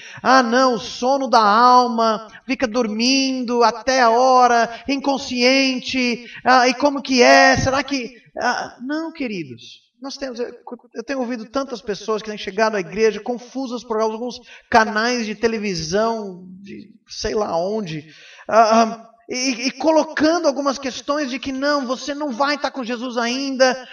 o sono da alma, fica dormindo até a hora, inconsciente, e como que é? Será que... não, queridos. Eu tenho ouvido tantas pessoas que têm chegado à igreja confusas por alguns canais de televisão, de sei lá onde, e colocando algumas questões de que você não vai estar com Jesus ainda,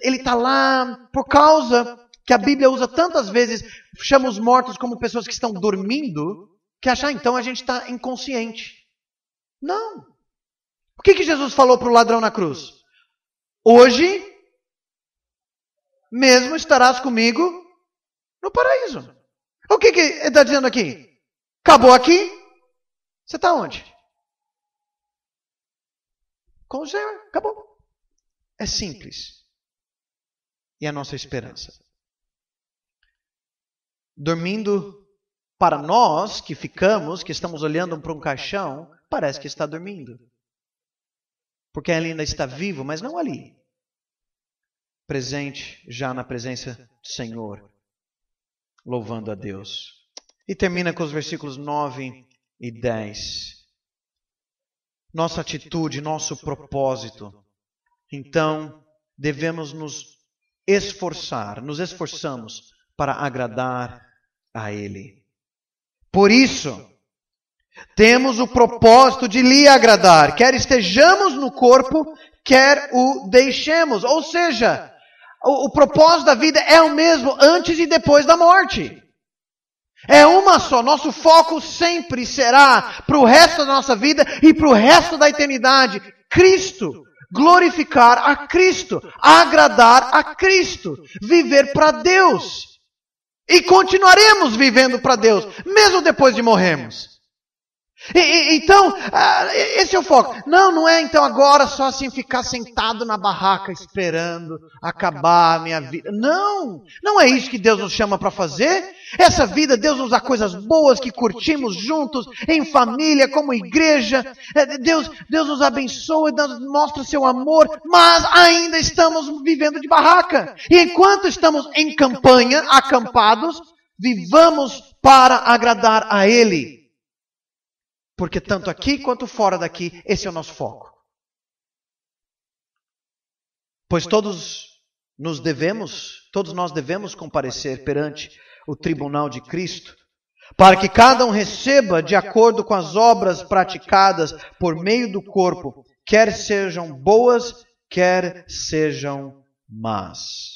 ele está lá, por causa que a Bíblia usa tantas vezes, chama os mortos como pessoas que estão dormindo, que achar então a gente está inconsciente. Não. O que Jesus falou para o ladrão na cruz? Hoje mesmo estarás comigo no paraíso. O que ele está dizendo aqui? Acabou aqui? Você está onde? Com o Senhor. Acabou. É simples. E a nossa esperança. Dormindo, para nós que estamos olhando para um caixão, parece que está dormindo. Porque ele ainda está vivo, mas não ali. Presente já na presença do Senhor, louvando a Deus. E termina com os versículos 9 e 10. Nossa atitude, nosso propósito. Então, devemos nos esforçamos para agradar a Ele. Por isso, temos o propósito de lhe agradar, quer estejamos no corpo, quer o deixemos. Ou seja, o propósito da vida é o mesmo antes e depois da morte. É uma só. Nosso foco sempre será para o resto da nossa vida e para o resto da eternidade. Cristo. Glorificar a Cristo. Agradar a Cristo. Viver para Deus. E continuaremos vivendo para Deus, mesmo depois de morrermos. Então, esse é o foco. Não é então agora só assim ficar sentado na barraca esperando acabar a minha vida. Não é isso que Deus nos chama para fazer. Essa vida, Deus nos dá coisas boas que curtimos juntos, em família, como igreja. Deus nos abençoa, Deus mostra seu amor, mas ainda estamos vivendo de barraca. E enquanto estamos em campanha, acampados, vivamos para agradar a Ele. Porque tanto aqui quanto fora daqui, esse é o nosso foco. Pois todos nós devemos comparecer perante o tribunal de Cristo, para que cada um receba de acordo com as obras praticadas por meio do corpo, quer sejam boas, quer sejam más.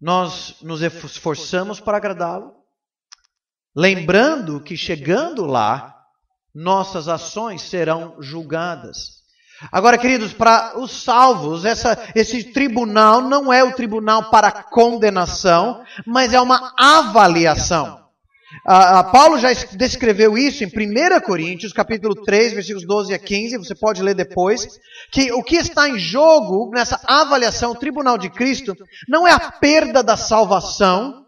Nós nos esforçamos para agradá-lo, lembrando que chegando lá, nossas ações serão julgadas. Agora, queridos, para os salvos, esse tribunal não é o tribunal para condenação, mas é uma avaliação. Paulo já descreveu isso em 1 Coríntios, capítulo 3, versículos 12 a 15, você pode ler depois, que o que está em jogo nessa avaliação, o tribunal de Cristo, não é a perda da salvação,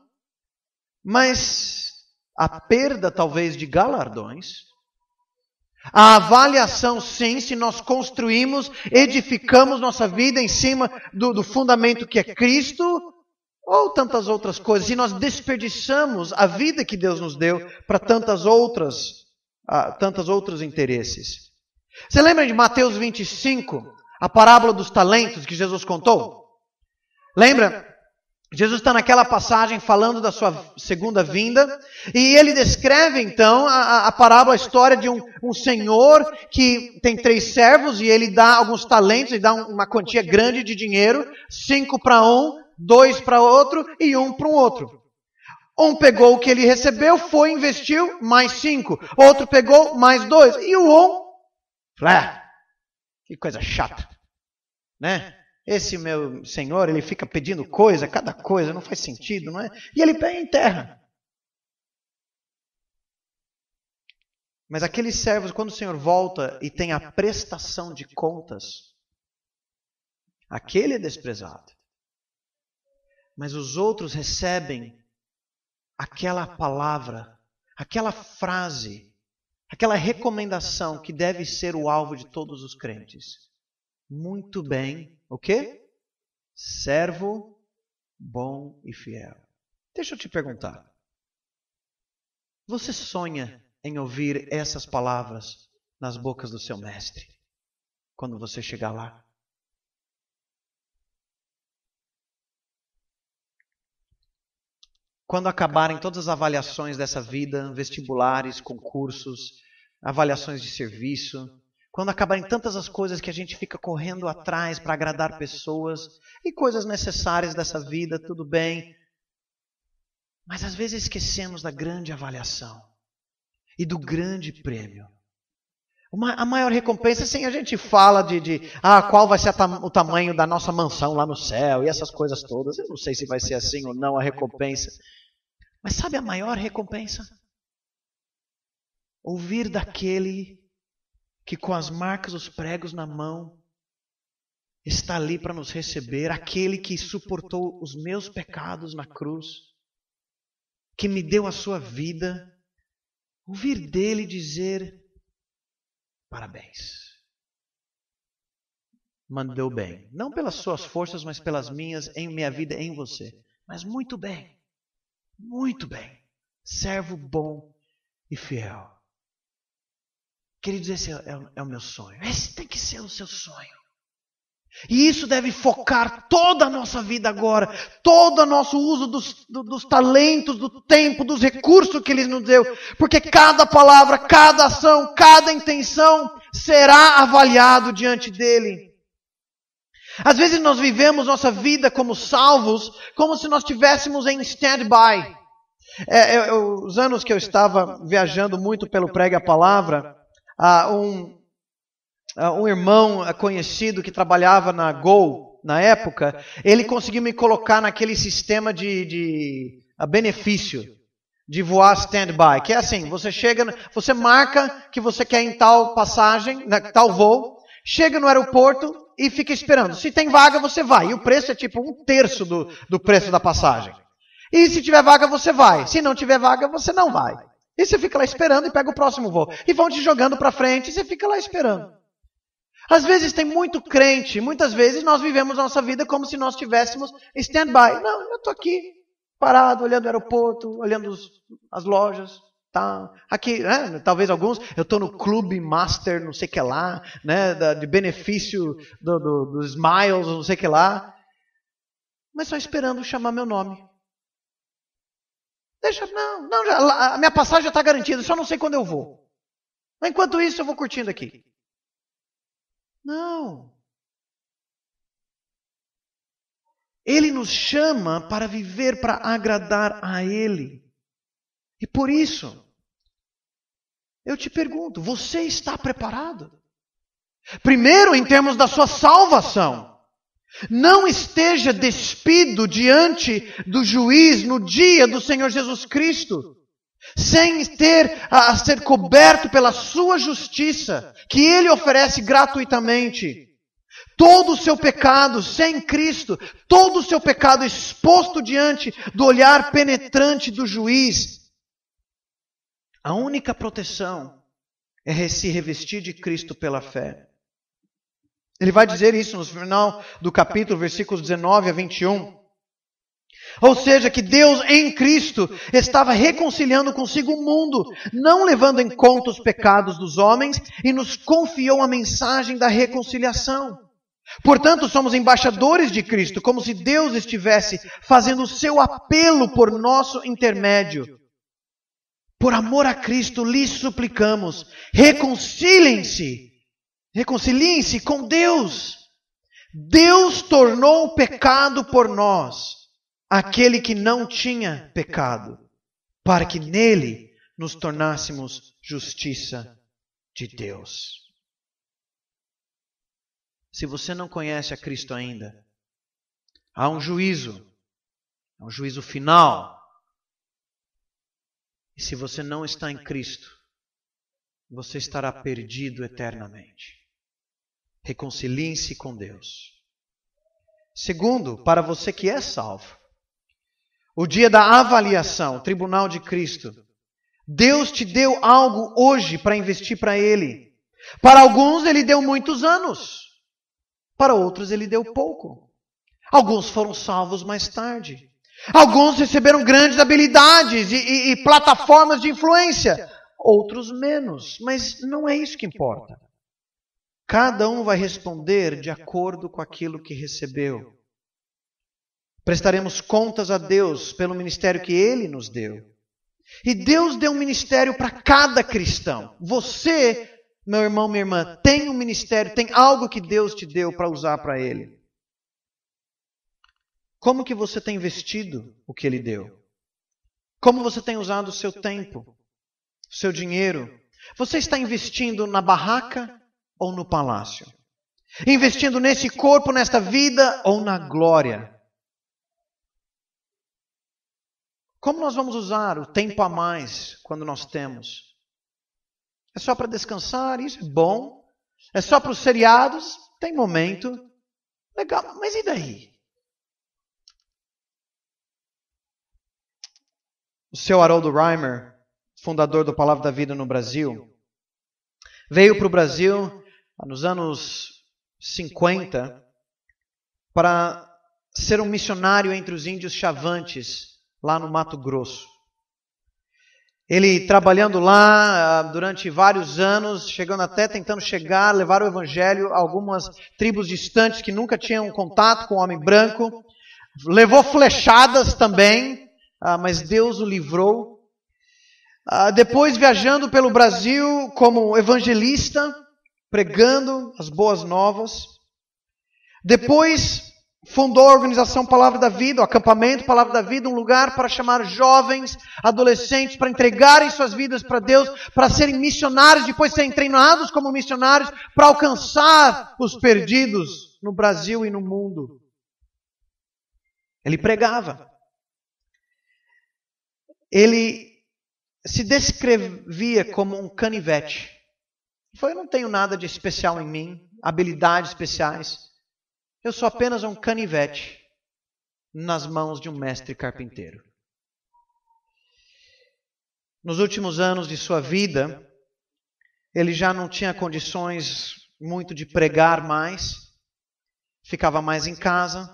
mas a perda, talvez, de galardões. A avaliação, sim, se nós construímos, edificamos nossa vida em cima do fundamento que é Cristo, ou tantas outras coisas. Se nós desperdiçamos a vida que Deus nos deu para tantos outros interesses. Você lembra de Mateus 25, a parábola dos talentos que Jesus contou? Lembra? Jesus está naquela passagem falando da sua segunda vinda, e ele descreve então a parábola, a história de um senhor que tem 3 servos, e ele dá alguns talentos, ele dá uma quantia grande de dinheiro, 5 para um, 2 para outro e 1 para um outro. Um pegou o que ele recebeu, foi, investiu, mais 5. Outro pegou, mais 2. E o que coisa chata, né? Esse meu senhor, ele fica pedindo coisa, cada coisa, não faz sentido, não é? E ele pega em terra. Mas aqueles servos, quando o Senhor volta e tem a prestação de contas, aquele é desprezado. Mas os outros recebem aquela palavra, aquela frase, aquela recomendação que deve ser o alvo de todos os crentes. Muito bem. O quê? Servo bom e fiel. Deixa eu te perguntar. Você sonha em ouvir essas palavras nas bocas do seu mestre quando você chegar lá? Quando acabarem todas as avaliações dessa vida, vestibulares, concursos, avaliações de serviço, quando acabarem tantas as coisas que a gente fica correndo atrás para agradar pessoas e coisas necessárias dessa vida, tudo bem. Mas às vezes esquecemos da grande avaliação e do grande prêmio. A maior recompensa, sim, a gente fala qual vai ser o tamanho da nossa mansão lá no céu e essas coisas todas. Eu não sei se vai ser assim ou não a recompensa. Mas sabe a maior recompensa? Ouvir daquele que com as marcas dos pregos na mão está ali para nos receber, aquele que suportou os meus pecados na cruz, que me deu a sua vida, ouvir dele dizer: parabéns, mandou bem, não pelas suas forças, mas pelas minhas, em minha vida, em você, mas muito bem, servo bom e fiel. Queridos, esse é o meu sonho. Esse tem que ser o seu sonho. E isso deve focar toda a nossa vida agora. Todo o nosso uso dos talentos, do tempo, dos recursos que Ele nos deu. Porque cada palavra, cada ação, cada intenção será avaliado diante dEle. Às vezes nós vivemos nossa vida como salvos, como se nós estivéssemos em stand-by. Os anos que eu estava viajando muito pelo Prega a Palavra, um irmão conhecido que trabalhava na Gol, na época, ele conseguiu me colocar naquele sistema de benefício. de voar stand-by, que é assim, você marca que você quer ir em tal passagem, tal voo, chega no aeroporto e fica esperando. Se tem vaga, você vai. E o preço é tipo 1/3 do preço da passagem. E se tiver vaga, você vai. Se não tiver vaga, você não vai. E você fica lá esperando e pega o próximo voo. E vão te jogando para frente e você fica lá esperando. Às vezes tem muito crente, muitas vezes nós vivemos nossa vida como se nós estivéssemos stand-by. Não, eu estou aqui, parado, olhando o aeroporto, olhando as lojas. Tá. Aqui, talvez alguns, eu estou no Clube Master, não sei o que lá, né, de benefício do Smiles, não sei o que lá. Mas só esperando chamar meu nome. A minha passagem já está garantida, só não sei quando eu vou. Enquanto isso, eu vou curtindo aqui. Não. Ele nos chama para viver, para agradar a Ele. E por isso, eu te pergunto, você está preparado? Primeiro, em termos da sua salvação. Não esteja despido diante do juiz no dia do Senhor Jesus Cristo, sem ter a ser coberto pela sua justiça, que Ele oferece gratuitamente. Todo o seu pecado sem Cristo, todo o seu pecado exposto diante do olhar penetrante do juiz. A única proteção é se revestir de Cristo pela fé. Ele vai dizer isso no final do capítulo, versículos 19 a 21. Ou seja, que Deus em Cristo estava reconciliando consigo o mundo, não levando em conta os pecados dos homens, e nos confiou a mensagem da reconciliação. Portanto, somos embaixadores de Cristo, como se Deus estivesse fazendo o seu apelo por nosso intermédio. Por amor a Cristo, lhes suplicamos, reconciliem-se com Deus. Deus tornou o pecado por nós, aquele que não tinha pecado, para que nele nos tornássemos justiça de Deus. Se você não conhece a Cristo ainda, há um juízo final. E se você não está em Cristo, você estará perdido eternamente. Reconcilie-se com Deus. Segundo, para você que é salvo, o dia da avaliação, Tribunal de Cristo, Deus te deu algo hoje para investir para Ele. Para alguns Ele deu muitos anos, para outros Ele deu pouco. Alguns foram salvos mais tarde. Alguns receberam grandes habilidades e plataformas de influência. Outros menos. Mas não é isso que importa. Cada um vai responder de acordo com aquilo que recebeu. Prestaremos contas a Deus pelo ministério que Ele nos deu. E Deus deu um ministério para cada cristão. Você, meu irmão, minha irmã, tem um ministério, tem algo que Deus te deu para usar para Ele. Como que você tem investido o que Ele deu? Como você tem usado o seu tempo, o seu dinheiro? Você está investindo na barraca ou no palácio? Investindo nesse corpo, nesta vida ou na glória? Como nós vamos usar o tempo a mais quando nós temos? É só para descansar? Isso é bom. É só para os seriados? Tem momento. Legal, mas e daí? O seu Haroldo Reimer, fundador do Palavra da Vida no Brasil, veio para o Brasil nos anos 50 para ser um missionário entre os índios Chavantes, lá no Mato Grosso. Ele trabalhando lá durante vários anos, chegando até tentando levar o evangelho a algumas tribos distantes que nunca tinham contato com o homem branco. Levou flechadas também. Mas Deus o livrou. Depois viajando pelo Brasil como evangelista, pregando as boas novas. Depois fundou a organização Palavra da Vida, o acampamento Palavra da Vida, um lugar para chamar jovens, adolescentes, para entregarem suas vidas para Deus, para serem missionários, depois serem treinados como missionários, para alcançar os perdidos no Brasil e no mundo. Ele pregava. Ele se descrevia como um canivete. Eu não tenho nada de especial em mim, habilidades especiais. Eu sou apenas um canivete nas mãos de um mestre carpinteiro. Nos últimos anos de sua vida, ele já não tinha condições muito de pregar mais, ficava mais em casa,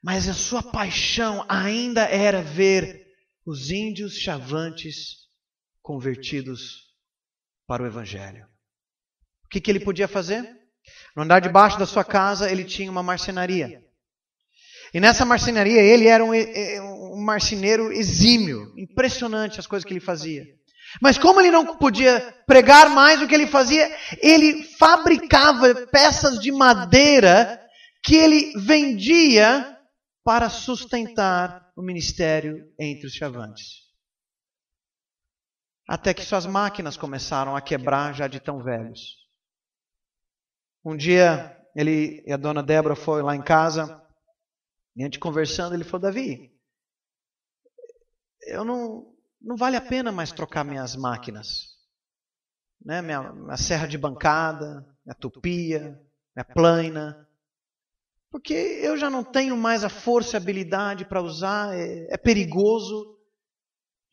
mas a sua paixão ainda era ver os índios chavantes convertidos para o Evangelho. O que ele podia fazer? No andar de baixo da sua casa, ele tinha uma marcenaria. E nessa marcenaria, ele era um marceneiro exímio. Impressionante as coisas que ele fazia. Mas como ele não podia pregar mais o que ele fazia, ele fabricava peças de madeira que ele vendia para sustentar o ministério entre os chavantes. Até que suas máquinas começaram a quebrar já de tão velhos. Um dia, ele e a dona Débora foram lá em casa, e a gente conversando, ele falou: Davi, não vale a pena mais trocar minhas máquinas. Né? Minha serra de bancada, minha tupia, minha plana. Porque eu já não tenho mais a força e a habilidade para usar, é perigoso.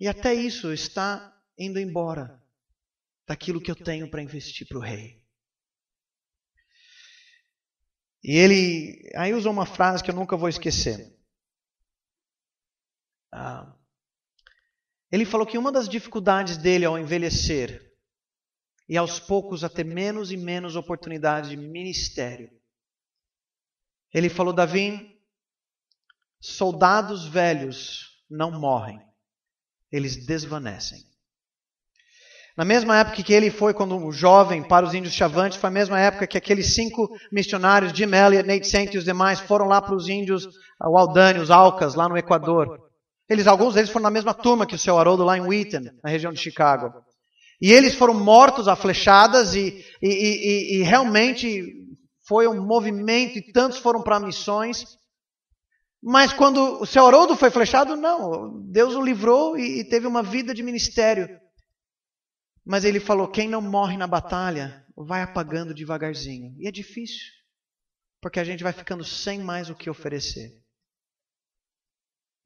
E até isso está indo embora daquilo que eu tenho para investir para o rei. E ele aí usou uma frase que eu nunca vou esquecer. Ele falou que uma das dificuldades dele ao envelhecer e aos poucos a ter menos e menos oportunidades de ministério, ele falou: Davi, soldados velhos não morrem, eles desvanecem. Na mesma época que ele foi, quando jovem, para os índios chavantes, foi a mesma época que aqueles 5 missionários, Jim Elliot, Nate Saint e os demais, foram lá para os índios, o Aldani, os Aucas, lá no Equador. Alguns deles foram na mesma turma que o seu Haroldo, lá em Wheaton, na região de Chicago. E eles foram mortos a flechadas e realmente foi um movimento e tantos foram para missões. Mas quando o seu Haroldo foi flechado, não. Deus o livrou e teve uma vida de ministério. Mas ele falou: quem não morre na batalha vai apagando devagarzinho. E é difícil, porque a gente vai ficando sem mais o que oferecer.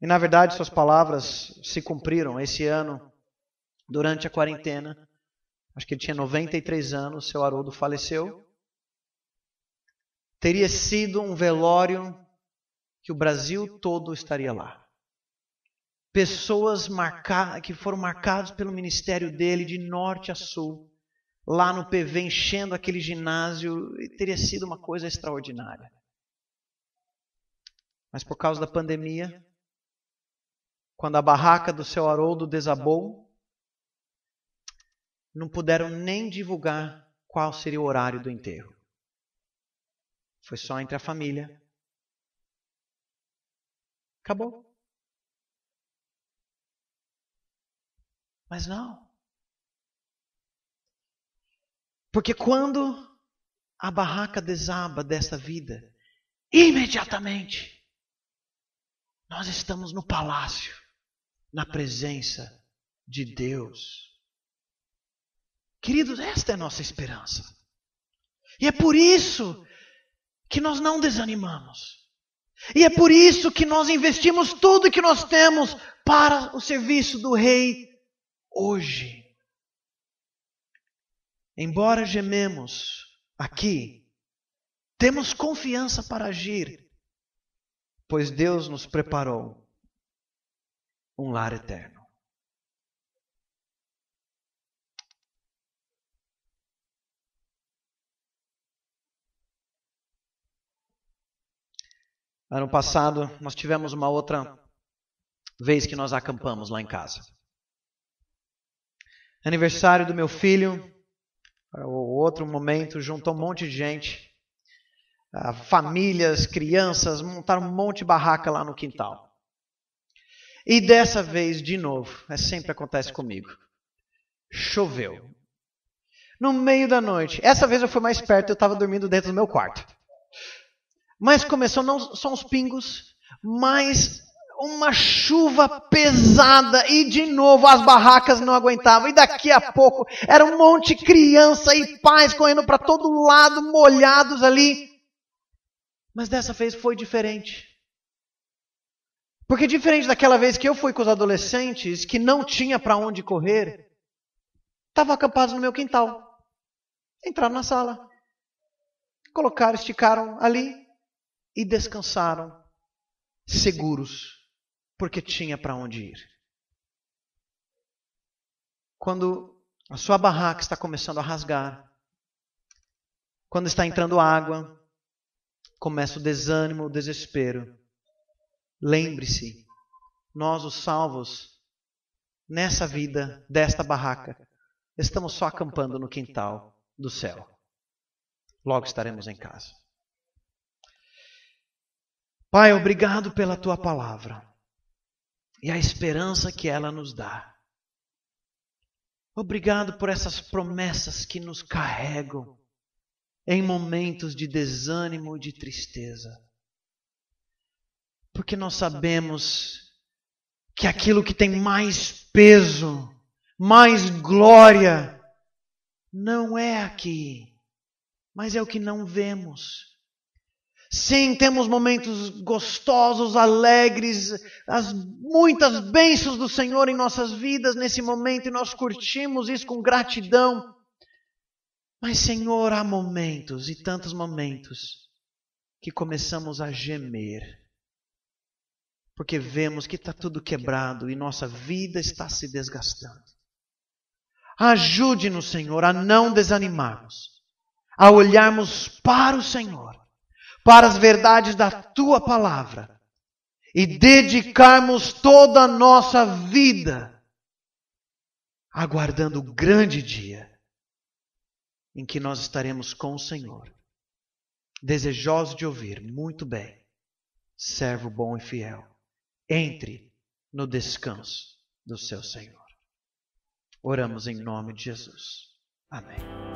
E na verdade suas palavras se cumpriram. Esse ano, durante a quarentena, acho que ele tinha 93 anos, seu Haroldo faleceu. Teria sido um velório que o Brasil todo estaria lá. Pessoas que foram marcadas pelo ministério dele de norte a sul, lá no PV, enchendo aquele ginásio, e teria sido uma coisa extraordinária. Mas por causa da pandemia, quando a barraca do seu Haroldo desabou, não puderam nem divulgar qual seria o horário do enterro. Foi só entre a família. Acabou. Mas não. Porque quando a barraca desaba desta vida, imediatamente nós estamos no palácio, na presença de Deus. Queridos, esta é a nossa esperança. E é por isso que nós não desanimamos. E é por isso que nós investimos tudo que nós temos para o serviço do Rei hoje. Embora gememos aqui, temos confiança para agir, pois Deus nos preparou um lar eterno. Ano passado, nós tivemos uma outra vez que nós acampamos lá em casa. Aniversário do meu filho, o outro momento, juntou um monte de gente, famílias, crianças, montaram um monte de barraca lá no quintal. E dessa vez, de novo, sempre acontece comigo, choveu. No meio da noite, essa vez eu fui mais perto, eu estava dormindo dentro do meu quarto. Mas começou não só uns pingos, mas uma chuva pesada e de novo as barracas não aguentavam. E daqui a pouco era um monte de criança e pais correndo para todo lado, molhados ali. Mas dessa vez foi diferente. Porque diferente daquela vez que eu fui com os adolescentes, que não tinha para onde correr, estavam acampados no meu quintal. Entraram na sala, colocaram, esticaram ali e descansaram, seguros, porque tinha para onde ir. Quando a sua barraca está começando a rasgar, quando está entrando água, começa o desânimo, o desespero. Lembre-se, nós os salvos, nessa vida, desta barraca, estamos só acampando no quintal do céu. Logo estaremos em casa. Pai, obrigado pela Tua palavra e a esperança que ela nos dá. Obrigado por essas promessas que nos carregam em momentos de desânimo e de tristeza. Porque nós sabemos que aquilo que tem mais peso, mais glória, não é aqui, mas é o que não vemos. Sim, temos momentos gostosos, alegres, as muitas bênçãos do Senhor em nossas vidas nesse momento e nós curtimos isso com gratidão. Mas, Senhor, há momentos e tantos momentos que começamos a gemer. Porque vemos que está tudo quebrado e nossa vida está se desgastando. Ajude-nos, Senhor, a não desanimarmos, a olharmos para o Senhor, para as verdades da Tua palavra e dedicarmos toda a nossa vida aguardando o grande dia em que nós estaremos com o Senhor, desejosos de ouvir: muito bem, servo bom e fiel. Entre no descanso do seu Senhor. Oramos em nome de Jesus. Amém.